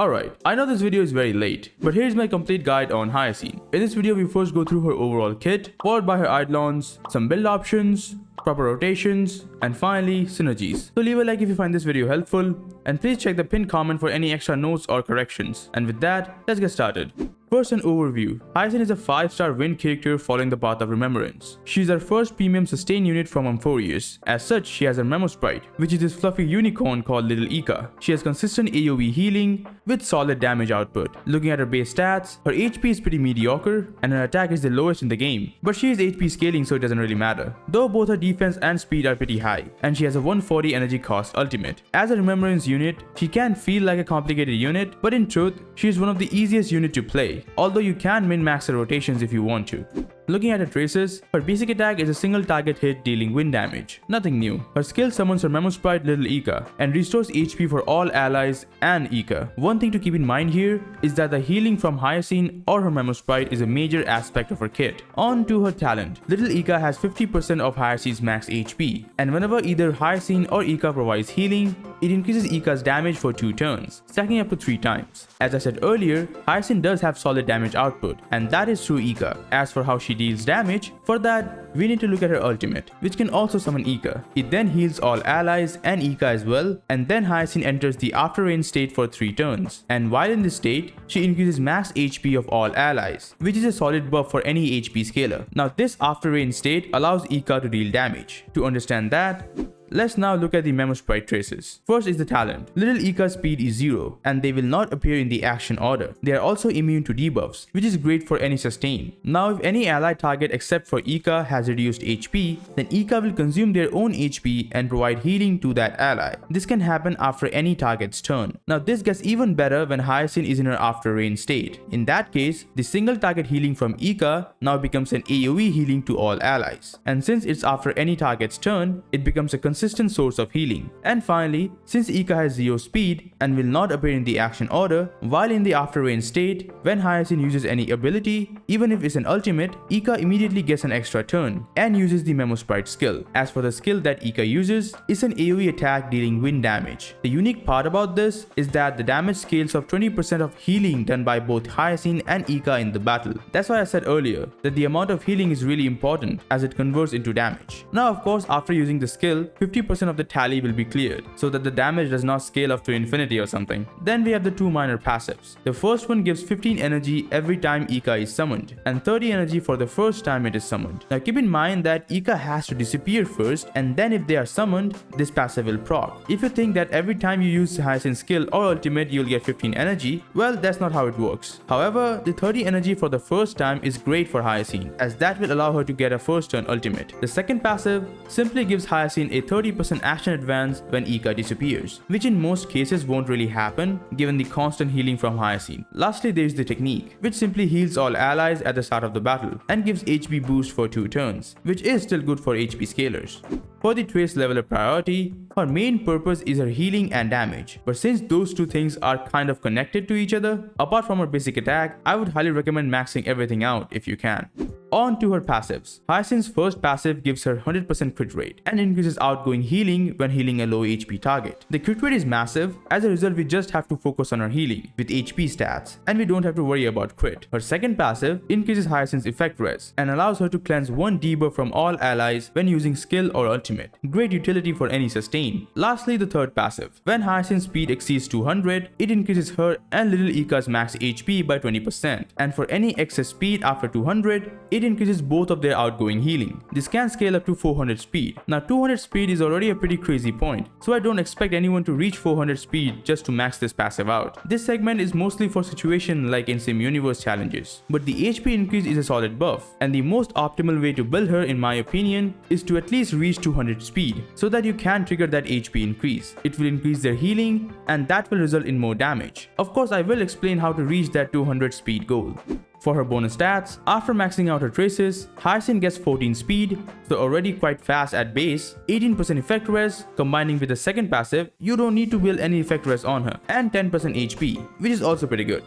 Alright, I know this video is very late, but here's my complete guide on Hyacine. In this video we first go through her overall kit, followed by her Eidolons, some build options, proper rotations, and finally synergies. So leave a like if you find this video helpful, and please check the pinned comment for any extra notes or corrections. And with that, let's get started. First, an overview. Hyacine is a 5-star wind character following the path of remembrance. She is our first premium sustain unit from Amphorius. As such, she has a Memosprite, which is this fluffy unicorn called Little Ika. She has consistent AoE healing with solid damage output. Looking at her base stats, her HP is pretty mediocre and her attack is the lowest in the game, but she is HP scaling so it doesn't really matter. Though both her defense and speed are pretty high, and she has a 140 energy cost ultimate. As a remembrance unit, she can feel like a complicated unit, but in truth, she is one of the easiest units to play, although you can min-max her rotations if you want to. Looking at her traces, her basic attack is a single target hit dealing wind damage. Nothing new. Her skill summons her Memosprite Little Ika and restores HP for all allies and Ika. One thing to keep in mind here is that the healing from Hyacine or her Memosprite is a major aspect of her kit. On to her talent. Little Ika has 50% of Hyacine's max HP, and whenever either Hyacine or Ika provides healing, it increases Ika's damage for 2 turns, stacking up to 3 times. As I said earlier, Hyacine does have solid damage output, and that is through Ika. As for how she deals damage, for that, we need to look at her ultimate, which can also summon Ika. It then heals all allies and Ika as well, and then Hyacine enters the after rain state for 3 turns. And while in this state, she increases max HP of all allies, which is a solid buff for any HP scaler. Now this after rain state allows Ika to deal damage. To understand that, let's now look at the Memosprite Traces. First is the talent. Little Ika's speed is 0, and they will not appear in the action order. They are also immune to debuffs, which is great for any sustain. Now if any ally target except for Ika has reduced HP, then Ika will consume their own HP and provide healing to that ally. This can happen after any target's turn. Now this gets even better when Hyacine is in her after rain state. In that case, the single target healing from Ika now becomes an AoE healing to all allies. And since it's after any target's turn, it becomes a consistent source of healing. And finally, since Ika has 0 speed and will not appear in the action order, while in the after rain state, when Hyacine uses any ability, even if it's an ultimate, Ika immediately gets an extra turn and uses the Memosprite skill. As for the skill that Ika uses, it's an AoE attack dealing wind damage. The unique part about this is that the damage scales of 20% of healing done by both Hyacine and Ika in the battle. That's why I said earlier that the amount of healing is really important as it converts into damage. Now of course, after using the skill, 50% of the tally will be cleared so that the damage does not scale up to infinity or something. Then we have the 2 minor passives. The first one gives 15 energy every time Ika is summoned and 30 energy for the first time it is summoned. Now keep in mind that Ika has to disappear first, and then if they are summoned, this passive will proc. If you think that every time you use Hyacine's skill or ultimate you'll get 15 energy, well, that's not how it works. However, the 30 energy for the first time is great for Hyacine, as that will allow her to get a first turn ultimate. The second passive simply gives Hyacine a 30% action advance when Ika disappears, which in most cases won't really happen given the constant healing from Hyacine. Lastly, there is the technique, which simply heals all allies at the start of the battle and gives HP boost for 2 turns, which is still good for HP scalers. For the trace leveler priority, her main purpose is her healing and damage, but since those 2 things are kind of connected to each other, apart from her basic attack, I would highly recommend maxing everything out if you can. On to her passives. Hyacine's first passive gives her 100% crit rate and increases outgoing healing when healing a low HP target. The crit rate is massive. As a result, we just have to focus on her healing with HP stats, and we don't have to worry about crit. Her second passive increases Hyacine's effect res and allows her to cleanse 1 debuff from all allies when using skill or ultimate. Great utility for any sustain. Lastly, the third passive. When Hyacine's speed exceeds 200, it increases her and Little Ika's max HP by 20%, and for any excess speed after 200, it increases both of their outgoing healing. This can scale up to 400 speed. Now 200 speed is already a pretty crazy point, so I don't expect anyone to reach 400 speed just to max this passive out. This segment is mostly for situations like in Sim Universe challenges, but the HP increase is a solid buff, and the most optimal way to build her in my opinion is to at least reach 200 speed so that you can trigger that HP increase. It will increase their healing and that will result in more damage. Of course, I will explain how to reach that 200 speed goal. For her bonus stats, after maxing out her traces, Hyacine gets 14 speed, so already quite fast at base, 18% effect res, combining with the second passive, you don't need to build any effect res on her, and 10% HP, which is also pretty good.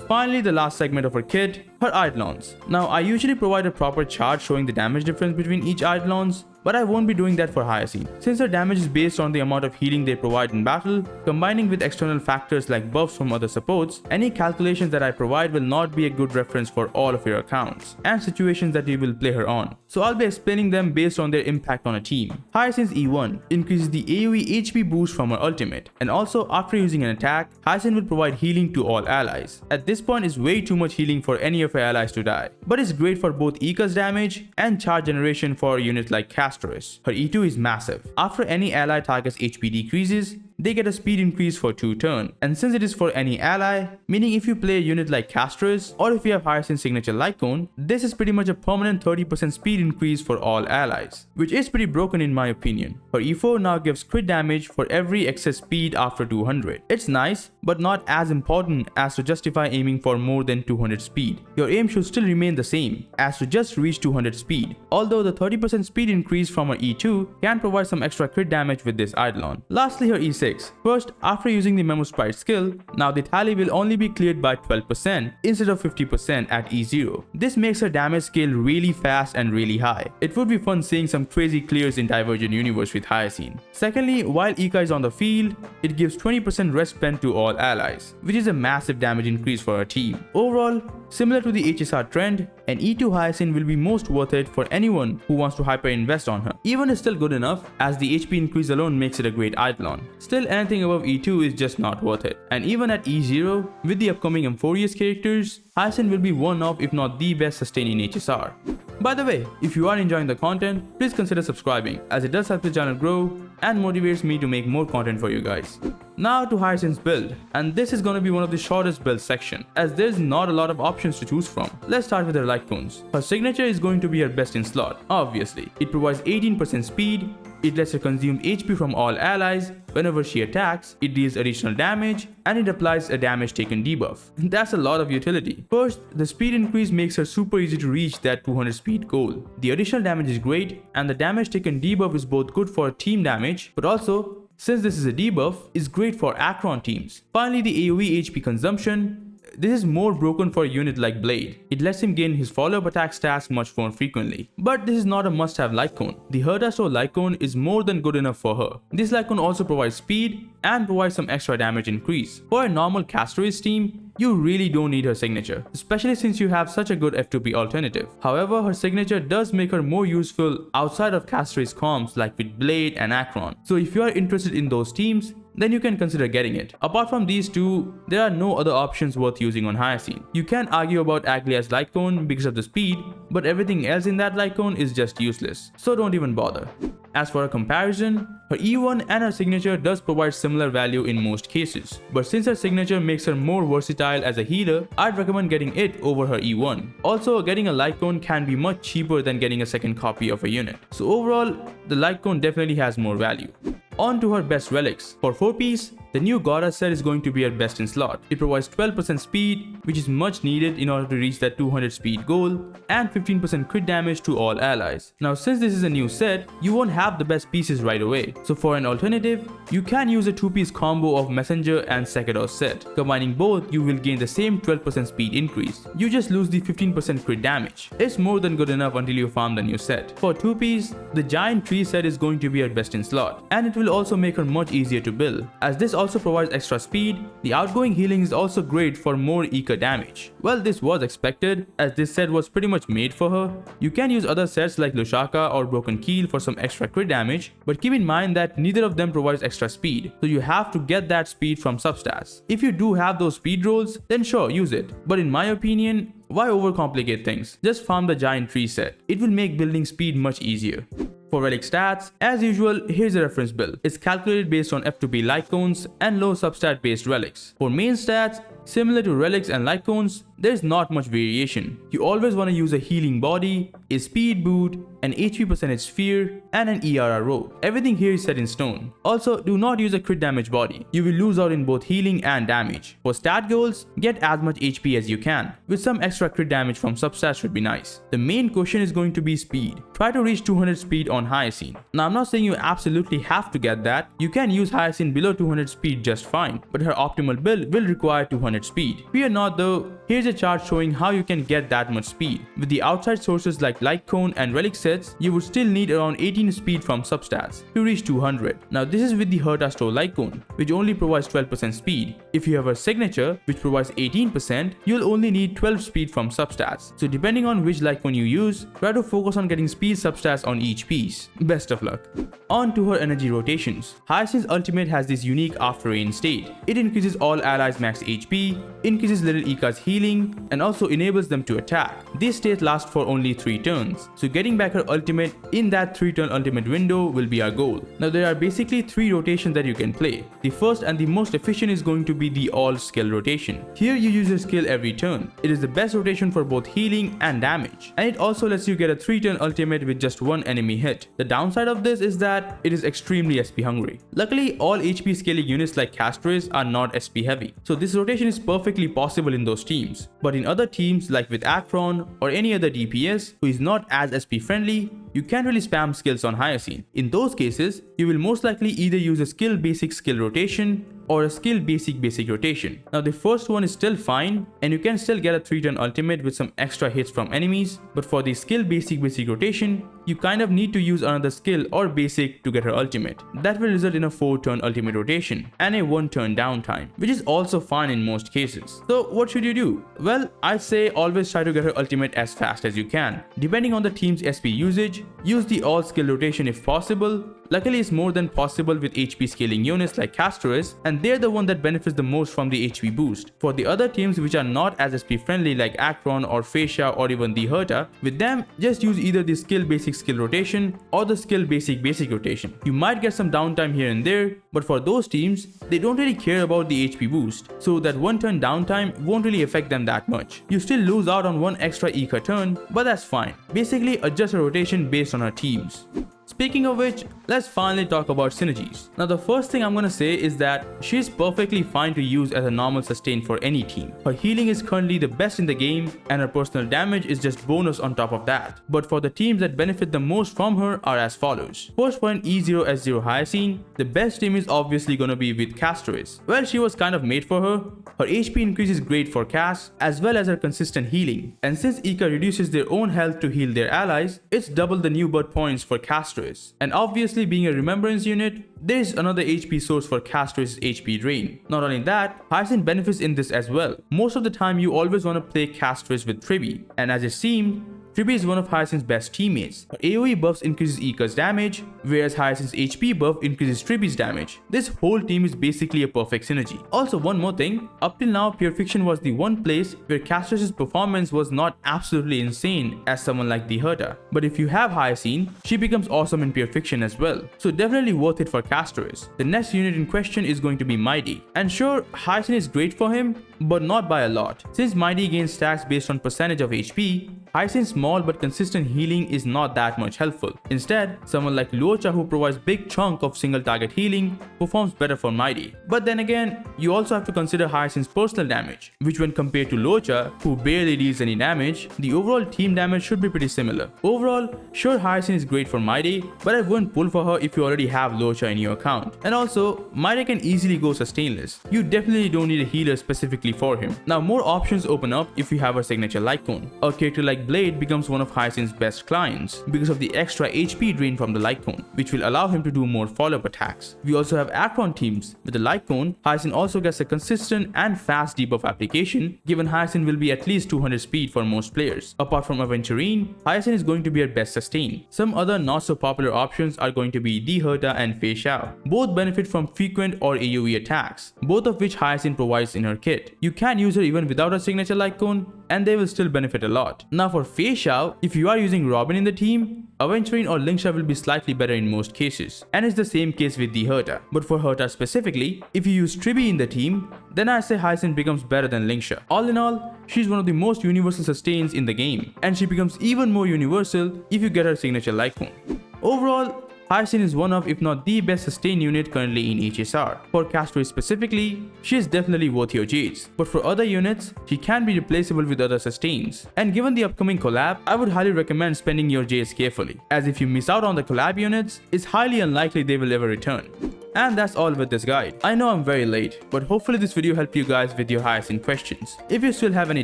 Finally, the last segment of her kit, her Eidolons. Now, I usually provide a proper chart showing the damage difference between each Eidolons, but I won't be doing that for Hyacine. Since her damage is based on the amount of healing they provide in battle, combining with external factors like buffs from other supports, any calculations that I provide will not be a good reference for all of your accounts, and situations that you will play her on. So I'll be explaining them based on their impact on a team. Hyacine's E1 increases the AoE HP boost from her ultimate, and also after using an attack, Hyacine will provide healing to all allies. At this point is way too much healing for any of her allies to die, but it's great for both Eika's damage and charge generation for units like Castorus. Her E2 is massive. After any ally target's HP decreases, they get a speed increase for 2 turns, and since it is for any ally, meaning if you play a unit like Castorus or if you have Hyacine's signature Lightcone, this is pretty much a permanent 30% speed increase for all allies, which is pretty broken in my opinion. Her E4 now gives crit damage for every excess speed after 200. It's nice, but not as important as to justify aiming for more than 200 speed. Your aim should still remain the same, as to just reach 200 speed, although the 30% speed increase from her E2 can provide some extra crit damage with this Eidolon. Lastly, her E6. First, after using the Memosprite skill, now the tally will only be cleared by 12% instead of 50% at E0. This makes her damage scale really fast and really high. It would be fun seeing some crazy clears in Divergent Universe with Hyacine. Secondly, while Eika is on the field, it gives 20% rest spent to all allies, which is a massive damage increase for her team. Overall, similar to the HSR trend, an E2 Hyacine will be most worth it for anyone who wants to hyper invest on her. E1 is still good enough, as the HP increase alone makes it a great Eidolon. Still, anything above E2 is just not worth it. And even at E0, with the upcoming Amphorius characters, Hyacine will be one of, if not the best sustain in HSR. By the way, if you are enjoying the content, please consider subscribing, as it does help the channel grow and motivates me to make more content for you guys. Now to Hyacine's build, and this is gonna be one of the shortest build section, as there's not a lot of options to choose from. Let's start with her Lightcones. Her signature is going to be her best in slot, obviously. It provides 18% speed, it lets her consume HP from all allies, whenever she attacks, it deals additional damage, and it applies a damage taken debuff. That's a lot of utility. First, the speed increase makes her super easy to reach that 200 speed goal. The additional damage is great, and the damage taken debuff is both good for team damage, but also, since this is a debuff, is great for Akron teams. Finally, the AoE HP consumption. This is more broken for a unit like Blade. It lets him gain his follow-up attack stats much more frequently. But this is not a must-have Lightcone. The Herdasto Lightcone is more than good enough for her. This Lightcone also provides speed and provides some extra damage increase. For a normal Castorus team, you really don't need her signature, especially since you have such a good F2P alternative. However, her signature does make her more useful outside of Castorus comps like with Blade and Akron. So if you are interested in those teams, then you can consider getting it. Apart from these two, there are no other options worth using on Hyacine. You can argue about Aglia's Lightcone because of the speed, but everything else in that Lightcone is just useless, so don't even bother. As for a comparison, her E1 and her signature does provide similar value in most cases, but since her signature makes her more versatile as a healer, I'd recommend getting it over her E1. Also, getting a Lightcone can be much cheaper than getting a second copy of a unit, so overall, the Lightcone definitely has more value. On to her best relics. For 4-piece, the new Goddess set is going to be her best in slot. It provides 12% speed, which is much needed in order to reach that 200 speed goal, and 15% crit damage to all allies. Now since this is a new set, you won't have the best pieces right away. So for an alternative, you can use a 2-piece combo of Messenger and Sekidos set. Combining both, you will gain the same 12% speed increase. You just lose the 15% crit damage. It's more than good enough until you farm the new set. For 2-piece, the Giant Tree set is going to be her best in slot, and it will also make her much easier to build, as this also provides extra speed. The outgoing healing is also great for more Eika damage. Well, this was expected, as this set was pretty much made for her. You can use other sets like Lushaka or Broken Keel for some extra crit damage, but keep in mind that neither of them provides extra speed, so you have to get that speed from substats. If you do have those speed rolls, then sure, use it, but in my opinion, why overcomplicate things? Just farm the Giant Tree set. It will make building speed much easier. For relic stats, as usual, here's a reference build. It's calculated based on F2P Lightcones and low substat based relics. For main stats, similar to relics and Lightcones, there's not much variation. You always want to use a healing body, a speed boot, an HP percentage sphere, and an ERR row. Everything here is set in stone. Also, do not use a crit damage body. You will lose out in both healing and damage. For stat goals, get as much HP as you can. With some extra crit damage from substats should be nice. The main question is going to be speed. Try to reach 200 speed on Hyacine. Now, I'm not saying you absolutely have to get that. You can use Hyacine below 200 speed just fine, but her optimal build will require 200 speed. Fear not though, here's a chart showing how you can get that much speed. With the outside sources like Lightcone and Relic sets, you would still need around 18 speed from substats to reach 200. Now this is with the Herta Store Lightcone, which only provides 12% speed. If you have a signature, which provides 18%, you'll only need 12 speed from substats. So depending on which Lightcone you use, try to focus on getting speed substats on each piece. Best of luck. On to her energy rotations. Hyacine's ultimate has this unique after rain state. It increases all allies max HP, increases little Ika's healing, and also enables them to attack. This state lasts for only 3 turns, so getting back her ultimate in that 3-turn ultimate window will be our goal. Now there are basically 3 rotations that you can play. The first and the most efficient is going to be the all skill rotation. Here you use your skill every turn. It is the best rotation for both healing and damage, and it also lets you get a 3-turn ultimate with just 1 enemy hit. The downside of this is that it is extremely SP hungry. Luckily, all HP scaling units like Castres are not SP heavy, so this rotation is perfectly possible in those teams. But in other teams like with Akron or any other DPS who is not as SP friendly, you can't really spam skills on Hyacine. In those cases, you will most likely either use a skill basic skill rotation or a skill basic rotation. Now the first one is still fine and you can still get a 3-turn ultimate with some extra hits from enemies, but for the skill basic rotation, you kind of need to use another skill or basic to get her ultimate. That will result in a 4-turn ultimate rotation and a 1-turn downtime, which is also fine in most cases. So what should you do? Well, I'd say always try to get her ultimate as fast as you can. Depending on the team's SP usage, use the all skill rotation if possible. Luckily, it's more than possible with HP scaling units like Castres, and they're the one that benefits the most from the HP boost. For the other teams which are not as SP friendly like Akron or Fascia or even the Herta, with them, just use either the skill basic skill rotation or the skill basic rotation. You might get some downtime here and there, but for those teams, they don't really care about the HP boost, so that 1-turn downtime won't really affect them that much. You still lose out on 1 extra Ika turn, but that's fine. Basically, adjust a rotation based on our teams. Speaking of which, let's finally talk about Synergies. Now the first thing I'm gonna say is that she's perfectly fine to use as a normal sustain for any team. Her healing is currently the best in the game and her personal damage is just bonus on top of that. But for the teams that benefit the most from her are as follows. First, for an E0S0 Hyacine, the best team is obviously gonna be with Castres. Well, she was kind of made for her. Her HP increase is great for Cass as well as her consistent healing. And since Ika reduces their own health to heal their allies, it's double the new birth points for Castres. And obviously being a remembrance unit, there is another HP source for Castres' HP drain. Not only that, Hyacine benefits in this as well. Most of the time you always want to play Castres with Tribi, and as it seemed, Tribi is one of Hyacine's best teammates. Her AoE buffs increases Ika's damage, whereas Hyacine's HP buff increases Tribi's damage. This whole team is basically a perfect synergy. Also, one more thing, up till now Pure Fiction was the one place where Castres' performance was not absolutely insane as someone like the Herta. But if you have Hyacine, she becomes awesome in Pure Fiction as well. So definitely worth it for Castres. The next unit in question is going to be Mighty. And sure, Hyacine is great for him, but not by a lot. Since Mighty gains stacks based on percentage of HP, Hyacine's small but consistent healing is not that much helpful. Instead, someone like Luocha who provides big chunk of single target healing performs better for Mighty. But then again, you also have to consider Hyacine's personal damage, which when compared to Luocha, who barely deals any damage, the overall team damage should be pretty similar. Overall, sure Hyacine is great for Mighty, but I wouldn't pull for her if you already have Luocha in your account. And also, Mighty can easily go sustainless. You definitely don't need a healer specifically for him. Now more options open up if you have a signature Lightcone. A character like Blade becomes one of Hyacine's best clients because of the extra HP drain from the Lightcone, which will allow him to do more follow-up attacks. We also have Akron teams. With the Lightcone, Hyacine also gets a consistent and fast debuff application, given Hyacine will be at least 200 speed for most players. Apart from Aventurine, Hyacine is going to be her best sustain. Some other not so popular options are going to be the Herta and Fei Xiao. Both benefit from frequent or AoE attacks, both of which Hyacine provides in her kit. You can use her even without a signature Lightcone, and they will still benefit a lot. Now for Fei Xiao, if you are using Robin in the team, Aventurine or Linkshia will be slightly better in most cases, and it's the same case with the Herta. But for Herta specifically, if you use Tribi in the team, then I say Hyacine becomes better than Linkshia. All in all, she's one of the most universal sustains in the game, and she becomes even more universal if you get her signature Lightcone. Overall, Hyacine is one of, if not the best sustain unit currently in HSR. For Castaway specifically, she is definitely worth your jades, but for other units, she can be replaceable with other sustains. And given the upcoming collab, I would highly recommend spending your jades carefully, as if you miss out on the collab units, it's highly unlikely they will ever return. And that's all with this guide. I know I'm very late, but hopefully this video helped you guys with your Hyacine questions. If you still have any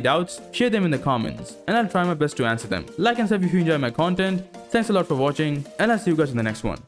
doubts, share them in the comments, and I'll try my best to answer them. Like and sub if you enjoy my content. Thanks a lot for watching, and I'll see you guys in the next one.